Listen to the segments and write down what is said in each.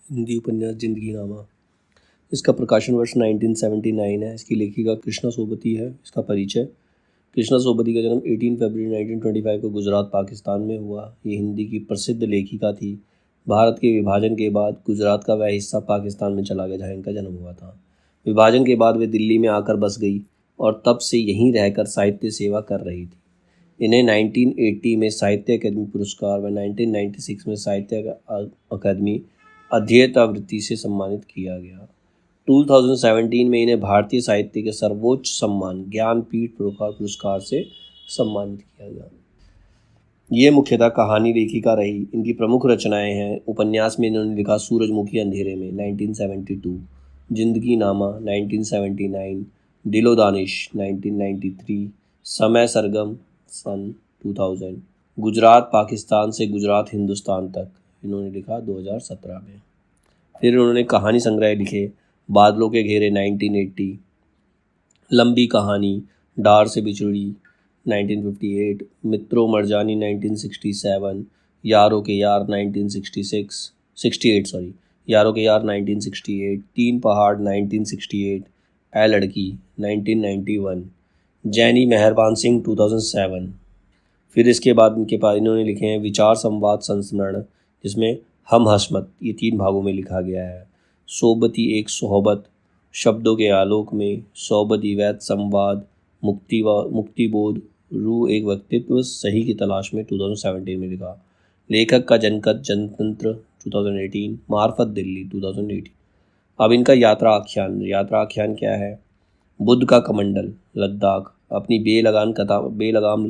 हिंदी उपन्यास जिंदगीनामा। इसका प्रकाशन वर्ष 1979 है। इसकी लेखिका कृष्णा सोबती है। इसका परिचय। कृष्णा सोबती का जन्म 18 फरवरी 1925 को गुजरात पाकिस्तान में हुआ। ये हिंदी की प्रसिद्ध लेखिका थी। भारत के विभाजन के बाद गुजरात का वह हिस्सा पाकिस्तान में चला गया जहाँ इनका जन्म हुआ था। विभाजन के बाद वे दिल्ली में आकर बस गई और तब से यहीं रहकर साहित्य सेवा कर रही थी। इन्हें 1980 में साहित्य अकादमी पुरस्कार व 1996 में साहित्य अकादमी अध्येता वृत्ति से सम्मानित किया गया। 2017 में इन्हें भारतीय साहित्य के सर्वोच्च सम्मान ज्ञानपीठ पुरस्कार से सम्मानित किया गया। ये मुख्यतः कहानी लेखिका रही। इनकी प्रमुख रचनाएं हैं। उपन्यास में इन्होंने लिखा सूरजमुखी अंधेरे में 1972, जिंदगीनामा 1979, दिलो दानिश 1993, समय सरगम सन 2000, गुजरात पाकिस्तान से गुजरात हिंदुस्तान तक इन्होंने लिखा 2017 में। फिर उन्होंने कहानी संग्रह लिखे बादलों के घेरे 1980, लंबी कहानी डार से बिछड़ी 1958, मित्रों मरजानी 1967, यारों के यार 1968, यारों के यार 1968, तीन पहाड़ 1968, ऐ लड़की 1991, जैनी मेहरबान सिंह 2007। फिर इसके बाद इन्होंने लिखे हैं विचार संवाद संस्मरण, जिसमें हम हसमत ये 3 भागों में लिखा गया है। सोबती एक सोहबत, शब्दों के आलोक में, सोबती वैध संवाद, मुक्तिबोध, रूह एक व्यक्तित्व सही की तलाश में 2017 में लिखा। लेखक का जनकत जनतंत्र 2018, मार्फत दिल्ली 2018। अब इनका यात्रा आख्यान क्या है। बुद्ध का कमंडल लद्दाख अपनी बेलगाम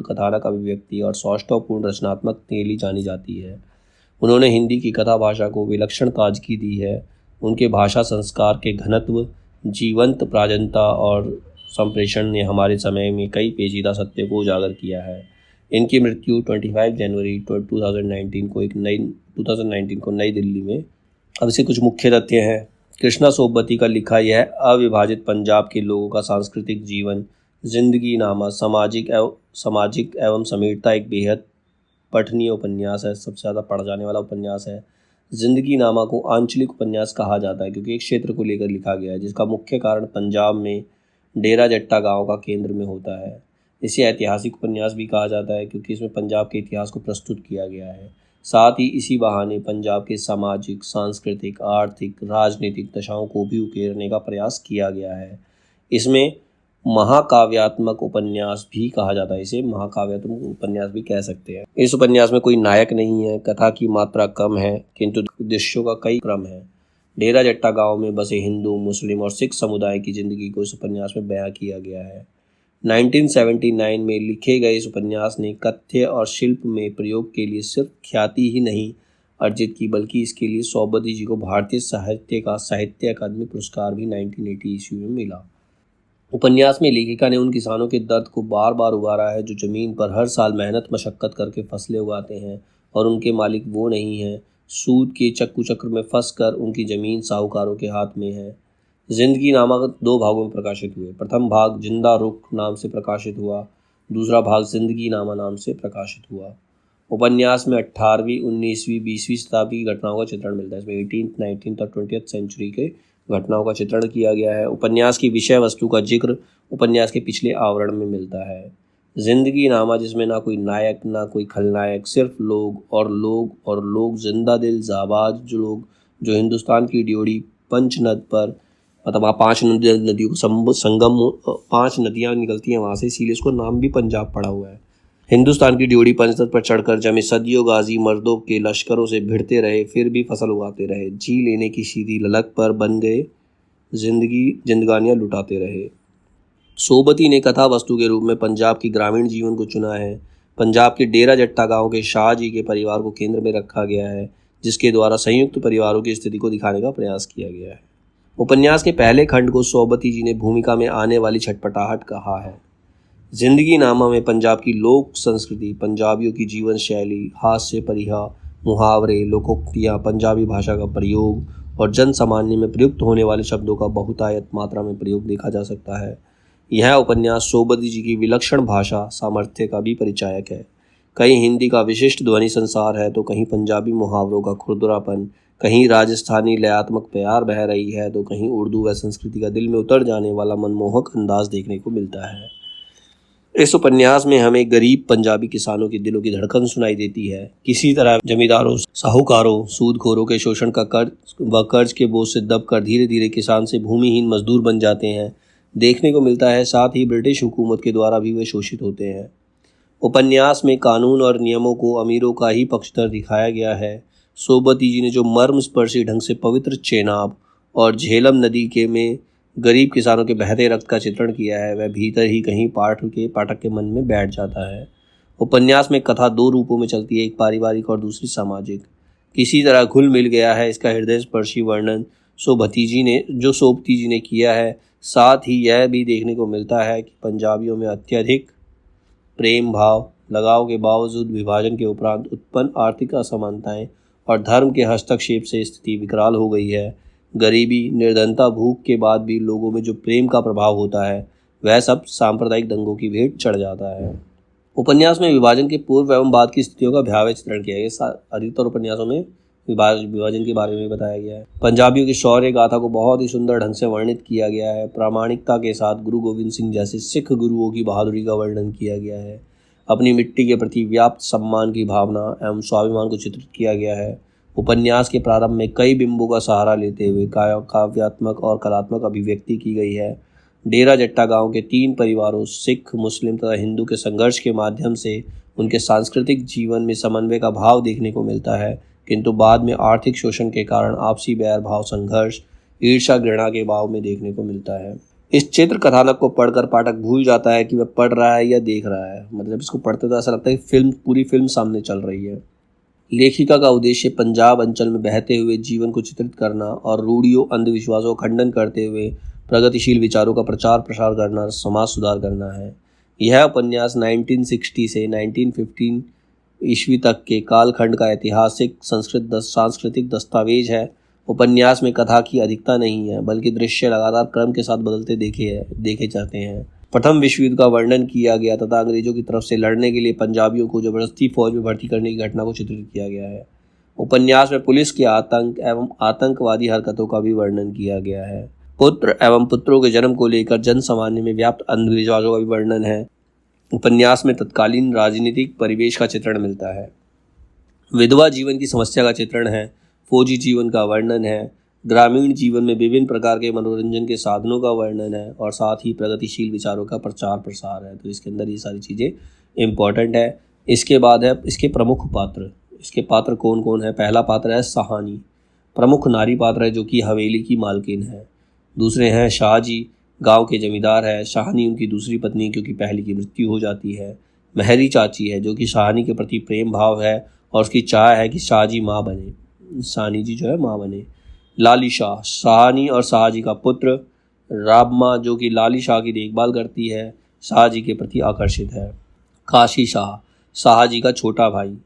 कथानक अभिव्यक्ति और सौष्ठवपूर्ण रचनात्मक के लिए जानी जाती है। उन्होंने हिंदी की कथा भाषा को विलक्षण ताजगी दी है। उनके भाषा संस्कार के घनत्व, जीवंत प्राजनता और संप्रेषण ने हमारे समय में कई पेचीदा सत्य को उजागर किया है। इनकी मृत्यु 25 जनवरी 2019 को नई दिल्ली में। अब से कुछ मुख्य तथ्य हैं। कृष्णा सोबती का लिखा यह अविभाजित पंजाब के लोगों का सांस्कृतिक जीवन, जिंदगीनामा सामाजिक एवं समीरता एक बेहद पठनीय उपन्यास है। सबसे ज़्यादा पढ़ा जाने वाला उपन्यास है। जिंदगीनामा को आंचलिक उपन्यास कहा जाता है क्योंकि एक क्षेत्र को लेकर लिखा गया है जिसका मुख्य कारण पंजाब में डेरा जट्टा गांव का केंद्र में होता है। इसे ऐतिहासिक उपन्यास भी कहा जाता है क्योंकि इसमें पंजाब के इतिहास को प्रस्तुत किया गया है। साथ ही इसी बहाने पंजाब के सामाजिक, सांस्कृतिक, आर्थिक, राजनीतिक दशाओं को भी उकेरने का प्रयास किया गया है। इसमें महाकाव्यात्मक उपन्यास भी कहा जाता है। इसे महाकाव्यात्मक उपन्यास भी कह सकते हैं। इस उपन्यास में कोई नायक नहीं है, कथा की मात्रा कम है किंतु दृश्यों का कई क्रम है। डेरा जट्टा गांव में बसे हिंदू, मुस्लिम और सिख समुदाय की जिंदगी को इस उपन्यास में बयां किया गया है। 1979 में लिखे गए इस उपन्यास ने कथ्य और शिल्प में प्रयोग के लिए सिर्फ ख्याति ही नहीं अर्जित की, बल्कि इसके लिए सोबती जी को भारतीय साहित्य अकादमी पुरस्कार भी 1980 ईस्वी में मिला। उपन्यास में लेखिका ने उन किसानों के दर्द को बार बार उभारा है जो जमीन पर हर साल मेहनत मशक्कत करके फसलें उगाते हैं और उनके मालिक वो नहीं हैं। सूद के चक्कू चक्र में फंसकर उनकी ज़मीन साहूकारों के हाथ में है। जिंदगीनामा 2 भागों में प्रकाशित हुए। प्रथम भाग जिंदा रुख नाम से प्रकाशित हुआ, दूसरा भाग जिंदगीनामा नाम से प्रकाशित हुआ। उपन्यास में 18वीं, 19वीं, 20वीं शताब्दी की घटनाओं का चित्रण मिलता है। इसमें 18th, 19th और 20th सेंचुरी के घटनाओं का चित्रण किया गया है। उपन्यास की विषय वस्तु का जिक्र उपन्यास के पिछले आवरण में मिलता है। जिंदगीनामा जिसमें ना कोई नायक ना कोई खलनायक, सिर्फ लोग जिंदा दिल जाबाज जो हिंदुस्तान की ड्योढ़ी पंचनद पर, मतलब वहाँ 5 नदियों को संगम 5 नदियाँ निकलती हैं वहाँ से, इसीलिए इसको नाम भी पंजाब पड़ा हुआ है। हिंदुस्तान की ड्योढ़ी पंचनद पर चढ़कर जमे सदियों गाजी मर्दों के लश्करों से भिड़ते रहे, फिर भी फसल उगाते रहे, जी लेने की सीधी ललक पर बन गए, जिंदगानियाँ लुटाते रहे। सोबती ने कथा वस्तु के रूप में पंजाब की ग्रामीण जीवन को चुना है। पंजाब के डेरा जट्टा गांव के शाह जी के परिवार को केंद्र में रखा गया है, जिसके द्वारा संयुक्त परिवारों की स्थिति को दिखाने का प्रयास किया गया है। उपन्यास के पहले खंड को सोबती जी ने भूमिका में आने वाली छटपटाहट कहा है। जिंदगीनामा में पंजाब की लोक संस्कृति, पंजाबियों की जीवन शैली, हास्य परिहा, मुहावरे, लोकोक्तियाँ, पंजाबी भाषा का प्रयोग और जन सामान्य में प्रयुक्त होने वाले शब्दों का बहुतायत मात्रा में प्रयोग देखा जा सकता है। यह उपन्यास सोबती जी की विलक्षण भाषा सामर्थ्य का भी परिचायक है। कहीं हिंदी का विशिष्ट ध्वनि संसार है तो कहीं पंजाबी मुहावरों का खुरदरापन, कहीं राजस्थानी लयात्मक प्यार बह रही है तो कहीं उर्दू व संस्कृति का दिल में उतर जाने वाला मनमोहक अंदाज देखने को मिलता है। इस उपन्यास में हमें गरीब पंजाबी किसानों की दिलों की धड़कन सुनाई देती है। किसी तरह जमींदारों, साहूकारों, सूदखोरों के शोषण का कर्ज के बोझ से दबकर धीरे धीरे किसान से भूमिहीन मजदूर बन जाते हैं देखने को मिलता है। साथ ही ब्रिटिश हुकूमत के द्वारा भी वे शोषित होते हैं। उपन्यास में कानून और नियमों को अमीरों का ही पक्षधर दिखाया गया है। सोबती जी ने जो मर्मस्पर्शी ढंग से पवित्र चेनाब और झेलम नदी के में गरीब किसानों के बहते रक्त का चित्रण किया है, वह भीतर ही कहीं पाठक के मन में बैठ जाता है। उपन्यास में कथा दो रूपों में चलती है, एक पारिवारिक और दूसरी सामाजिक। किसी तरह घुल मिल गया है इसका हृदय स्पर्शी वर्णन सोबती जी ने किया है। साथ ही यह भी देखने को मिलता है कि पंजाबियों में अत्यधिक प्रेम भाव लगाव के बावजूद विभाजन के उपरांत उत्पन्न आर्थिक असमानताएं और धर्म के हस्तक्षेप से स्थिति विकराल हो गई है। गरीबी, निर्धनता, भूख के बाद भी लोगों में जो प्रेम का प्रभाव होता है वह सब सांप्रदायिक दंगों की भेंट चढ़ जाता है। उपन्यास में विभाजन के पूर्व एवं बाद की स्थितियों का भयावह चित्रण किया गया। अधिकतर उपन्यासों में विभाजन के बारे में बताया गया है। पंजाबियों की शौर्य गाथा को बहुत ही सुंदर ढंग से वर्णित किया गया है। प्रामाणिकता के साथ गुरु गोविंद सिंह जैसे सिख गुरुओं की बहादुरी का वर्णन किया गया है। अपनी मिट्टी के प्रति व्याप्त सम्मान की भावना एवं स्वाभिमान को चित्रित किया गया है। उपन्यास के प्रारंभ में कई बिंबों का सहारा लेते हुए काव्यात्मक और कलात्मक अभिव्यक्ति की गई है। डेरा जट्टा गांव के 3 परिवारों सिख, मुस्लिम तथा हिंदू के संघर्ष के माध्यम से उनके सांस्कृतिक जीवन में समन्वय का भाव देखने को मिलता है, किंतु बाद में आर्थिक शोषण के कारण आपसी बैर भाव, संघर्ष, ईर्ष्या, घृणा के भाव में देखने को मिलता है। इस चित्र कथानक को पढ़कर पाठक भूल जाता है कि वह पढ़ रहा है या देख रहा है। मतलब इसको पढ़ते तो ऐसा लगता है कि पूरी फिल्म सामने चल रही है। लेखिका का उद्देश्य पंजाब अंचल में बहते हुए जीवन को चित्रित करना और रूढ़ियों, अंधविश्वासों का खंडन करते हुए प्रगतिशील विचारों का प्रचार प्रसार करना, समाज सुधार करना है। यह उपन्यास 1960 से 1915 ईस्वी तक के कालखंड का ऐतिहासिक सांस्कृतिक दस्तावेज है। उपन्यास में कथा की अधिकता नहीं है, बल्कि दृश्य लगातार क्रम के साथ बदलते देखे जाते हैं। प्रथम विश्व युद्ध का वर्णन किया गया तथा अंग्रेजों की तरफ से लड़ने के लिए पंजाबियों को जबरदस्ती फौज में भर्ती करने की घटना को चित्रित किया गया है। उपन्यास में पुलिस के आतंक एवं आतंकवादी हरकतों का भी वर्णन किया गया है। पुत्र एवं पुत्रों के जन्म को लेकर जन सामान्य में व्याप्त अंधविश्वासों का भी वर्णन है। उपन्यास में तत्कालीन राजनीतिक परिवेश का चित्रण मिलता है। विधवा जीवन की समस्या का चित्रण है। फौजी जीवन का वर्णन है। ग्रामीण जीवन में विभिन्न प्रकार के मनोरंजन के साधनों का वर्णन है और साथ ही प्रगतिशील विचारों का प्रचार प्रसार है। तो इसके अंदर ये सारी चीज़ें इम्पॉर्टेंट है। इसके बाद है इसके प्रमुख पात्र। इसके पात्र कौन कौन है? पहला पात्र है सहानी, प्रमुख नारी पात्र है जो कि हवेली की मालकिन है। दूसरे हैं शाहजी, गांव के जमींदार है। शाहनी उनकी दूसरी पत्नी क्योंकि पहली की मृत्यु हो जाती है। महरी चाची है जो कि शाहनी के प्रति प्रेम भाव है और उसकी चाह है कि शाहजी माँ बने, शाहनी जी जो है माँ बने। लाली शाह, शाहनी और शाहजी का पुत्र। राबमा जो कि लाली शाह की देखभाल करती है, शाहजी के प्रति आकर्षित है। काशी शाह, शाहजी का छोटा भाई।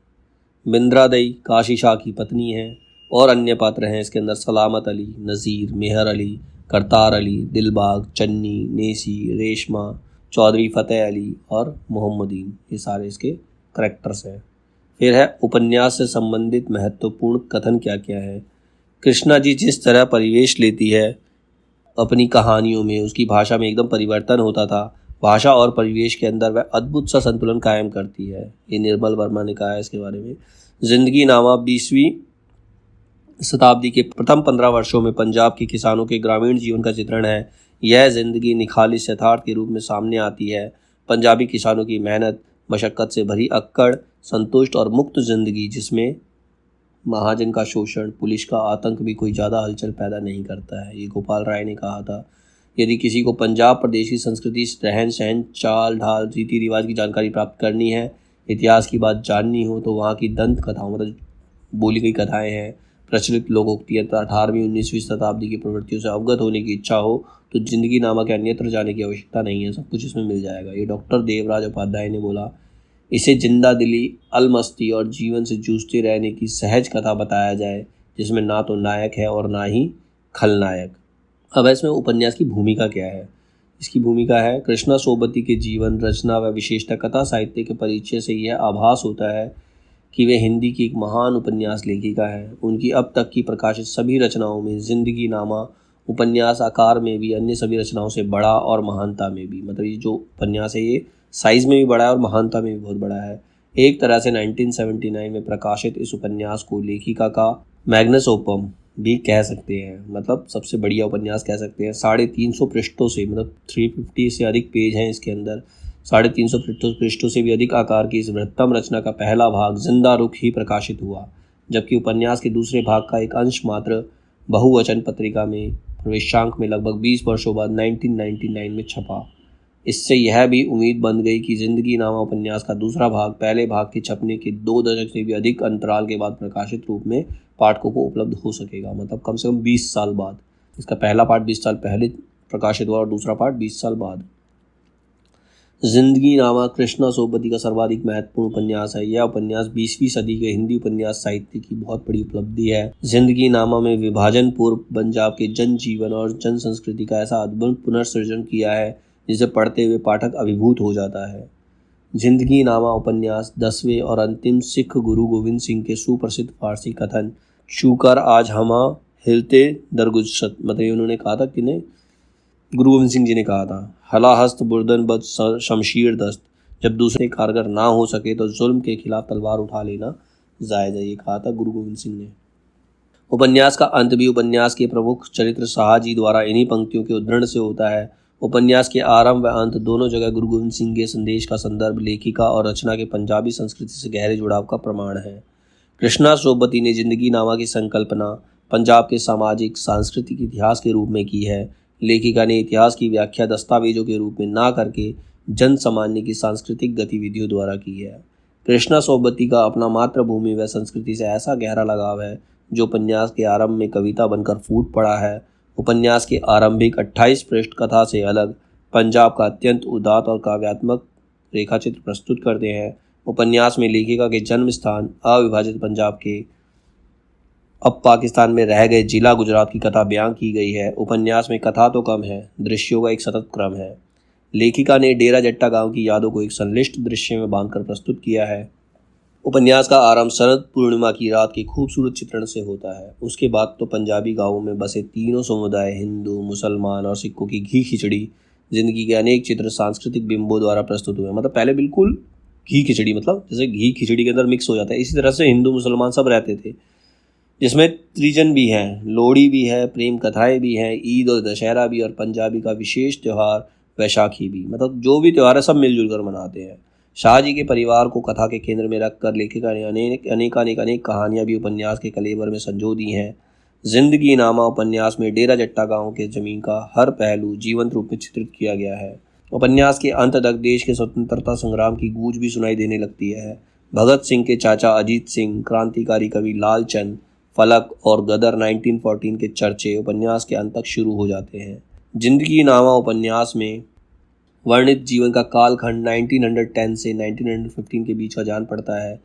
बिंद्रादई काशी शाह की पत्नी है। और अन्य पात्र हैं इसके अंदर सलामत अली, नज़ीर, मेहर अली, करतार अली, दिलबाग, चन्नी, नेसी, रेशमा, चौधरी फतेह अली और मोहम्मदीन। ये सारे इसके करेक्टर्स हैं। फिर है उपन्यास से संबंधित महत्वपूर्ण कथन क्या क्या है। कृष्णा जी जिस तरह परिवेश लेती है अपनी कहानियों में, उसकी भाषा में एकदम परिवर्तन होता था। भाषा और परिवेश के अंदर वह अद्भुत सा संतुलन कायम करती है। ये निर्मल वर्मा ने कहा है इसके बारे में। जिंदगी नामा 20वीं शताब्दी के प्रथम 15 वर्षों में पंजाब के किसानों के ग्रामीण जीवन का चित्रण है। यह जिंदगी निखालिस यथार्थ के रूप में सामने आती है। पंजाबी किसानों की मेहनत, मशक्क़त से भरी अक्कड़, संतुष्ट और मुक्त जिंदगी जिसमें महाजन का शोषण, पुलिस का आतंक भी कोई ज़्यादा हलचल पैदा नहीं करता है। ये गोपाल राय ने कहा था। यदि किसी को पंजाब प्रदेश की संस्कृति, रहन सहन, चाल ढाल, रीति रिवाज की जानकारी प्राप्त करनी है, इतिहास की बात जाननी हो, तो वहाँ की दंत कथाओं, मतलब बोली गई कथाएं हैं, प्रचलित लोकोक्तियाँ, 18वीं-19वीं शताब्दी की प्रवृत्तियों से अवगत होने की इच्छा हो तो जिंदगी नामा के अन्यत्र जाने की आवश्यकता नहीं है, सब कुछ इसमें मिल जाएगा। ये डॉक्टर देवराज उपाध्याय ने बोला। इसे जिंदा दिली, अलमस्ती और जीवन से जूझते रहने की सहज कथा बताया जाए जिसमें ना तो नायक है और ना ही खलनायक। अब इसमें उपन्यास की भूमिका क्या है? इसकी भूमिका है कृष्णा सोबती के जीवन, रचना व विशेषता कथा साहित्य के परिचय से यह आभास होता है कि वे हिंदी की एक महान उपन्यास लेखिका है। उनकी अब तक की प्रकाशित सभी रचनाओं में जिंदगी नामा उपन्यास आकार में भी अन्य सभी रचनाओं से बड़ा और महानता में भी, मतलब ये जो उपन्यास है ये साइज़ में भी बड़ा है और महानता में भी बहुत बड़ा है। एक तरह से 1979 में प्रकाशित इस उपन्यास को लेखिका का मैग्नस ओपम भी कह सकते हैं, मतलब सबसे बढ़िया उपन्यास कह सकते हैं। 350 पृष्ठों से, मतलब 350 से अधिक पेज हैं इसके अंदर, 350 पृष्ठों से भी अधिक आकार की इस बृहत्तम रचना का पहला भाग जिंदा रुख ही प्रकाशित हुआ, जबकि उपन्यास के दूसरे भाग का एक अंश मात्र बहुवचन पत्रिका में प्रवेशांक में लगभग 20 वर्षों बाद 1999 में छपा। इससे यह भी उम्मीद बन गई कि जिंदगी नामा उपन्यास का दूसरा भाग पहले भाग के छपने के 2 दशक से भी अधिक अंतराल के बाद प्रकाशित रूप में पाठकों को उपलब्ध हो सकेगा, मतलब कम से कम 20 साल बाद। इसका पहला पार्ट 20 साल पहले प्रकाशित हुआ और दूसरा पार्ट 20 साल बाद। जिंदगी नामा कृष्णा सोबती का सर्वाधिक महत्वपूर्ण उपन्यास है। यह उपन्यास 20वीं सदी के हिंदी उपन्यास साहित्य की बहुत बड़ी उपलब्धि है। जिंदगी नामा में विभाजन पूर्व पंजाब के जन जीवन और जन संस्कृति का ऐसा अद्भुत पुनर्सृजन किया है जिसे पढ़ते हुए पाठक अभिभूत हो जाता है। जिंदगी नामा उपन्यास 10वें और अंतिम सिख गुरु गोविंद सिंह के सुप्रसिद्ध फारसी कथन शूकर आज हमा हिलते दरगुजशत, मतलब उन्होंने कहा था कि ने गुरु गोविंद सिंह जी ने कहा था, हला हस्त बुर्दन बद शमशीर दस्त, जब दूसरे कारगर ना हो सके तो जुल्म के खिलाफ तलवार उठा लेना जायज़ है, ये कहा था गुरु गोविंद सिंह ने। उपन्यास का अंत भी उपन्यास के प्रमुख चरित्र शाहजी द्वारा इन्हीं पंक्तियों के उद्धरण से होता है। उपन्यास के आरंभ व अंत दोनों जगह गुरु गोविंद सिंह के संदेश का संदर्भ लेखिका और रचना के पंजाबी संस्कृति से गहरे जुड़ाव का प्रमाण है। कृष्णा सोबती ने जिंदगी नामा की संकल्पना पंजाब के सामाजिक सांस्कृतिक इतिहास के रूप में की है। लेखिका ने इतिहास की व्याख्या दस्तावेजों के रूप में ना करके जन सामान्य की सांस्कृतिक गतिविधियों द्वारा की है। कृष्णा सोबती का अपना मातृभूमि व संस्कृति से ऐसा गहरा लगाव है जो उपन्यास के आरंभ में कविता बनकर फूट पड़ा है। उपन्यास के आरंभिक 28 पृष्ठ कथा से अलग पंजाब का अत्यंत उदात्त और काव्यात्मक रेखाचित्र प्रस्तुत करते हैं। उपन्यास में लेखिका के जन्म स्थान अविभाजित पंजाब के अब पाकिस्तान में रह गए जिला गुजरात की कथा बयां की गई है। उपन्यास में कथा तो कम है, दृश्यों का एक सतत क्रम है। लेखिका ने डेरा जट्टा गांव की यादों को एक संश्लिष्ट दृश्य में बांधकर प्रस्तुत किया है। उपन्यास का आरंभ शरद पूर्णिमा की रात के खूबसूरत चित्रण से होता है। उसके बाद तो पंजाबी गांवों में बसे तीनों समुदाय, हिंदू, मुसलमान और सिखों की घी खिचड़ी जिंदगी के अनेक चित्र सांस्कृतिक बिंबों द्वारा प्रस्तुत हुए। मतलब पहले बिल्कुल घी खिचड़ी, मतलब जैसे घी खिचड़ी के अंदर मिक्स हो जाता है, इसी तरह से हिंदू मुसलमान सब रहते थे, जिसमें त्रिजन भी हैं, लोहड़ी भी है, प्रेम कथाएं भी हैं, ईद और दशहरा भी, और पंजाबी का विशेष त्यौहार वैशाखी भी। मतलब जो भी त्यौहार है सब मिलजुल कर मनाते हैं। शाहजी के परिवार को कथा के केंद्र में रखकर लेखिका ने अनेक कहानियां भी उपन्यास के कलेवर में संजो दी हैं। जिंदगी नामा उपन्यास में डेरा जट्टा गांव के जमीन का हर पहलू जीवंत रूप में चित्रित किया गया है। उपन्यास के अंत तक देश के स्वतंत्रता संग्राम की गूंज भी सुनाई देने लगती है। भगत सिंह के चाचा अजीत सिंह, क्रांतिकारी कवि लालचंद, फलक और गदर 1914 के चर्चे उपन्यास के अंत तक शुरू हो जाते हैं। जिंदगी नामा उपन्यास में वर्णित जीवन का कालखंड 1910 से 1915 के बीच का जान पड़ता है।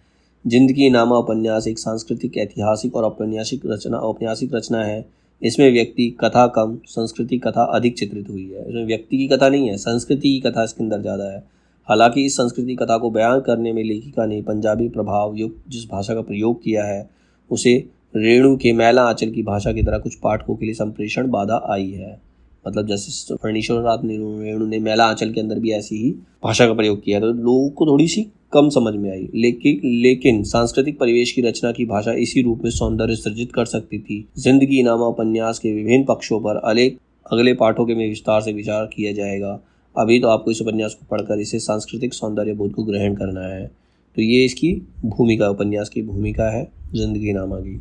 जिंदगी नामा उपन्यास एक सांस्कृतिक, ऐतिहासिक और औपन्यासिक रचना है। इसमें व्यक्ति कथा कम, संस्कृति कथा अधिक चित्रित हुई है। इसमें व्यक्ति की कथा नहीं है, संस्कृति की कथा इसके अंदर ज़्यादा है। हालांकि इस संस्कृति कथा को बयान करने में लेखिका ने पंजाबी प्रभाव युक्त जिस भाषा का प्रयोग किया है उसे रेणु के मैला आंचल की भाषा की तरह कुछ पाठकों के लिए संप्रेषण बाधा आई है। मतलब जैसे फणीश्वरनाथ रेणु ने मैला आंचल के अंदर भी ऐसी ही भाषा का प्रयोग किया, तो लोगों को थोड़ी सी कम समझ में आई। लेकिन सांस्कृतिक परिवेश की रचना की भाषा इसी रूप में सौंदर्य सृजित कर सकती थी। जिंदगी नामा उपन्यास के विभिन्न पक्षों पर अगले पाठों के में विस्तार से विचार किया जाएगा। अभी तो आपको इस उपन्यास को पढ़कर इसे सांस्कृतिक सौंदर्य बोध को ग्रहण करना है। तो ये इसकी भूमिका, उपन्यास की भूमिका है जिंदगी नामा की।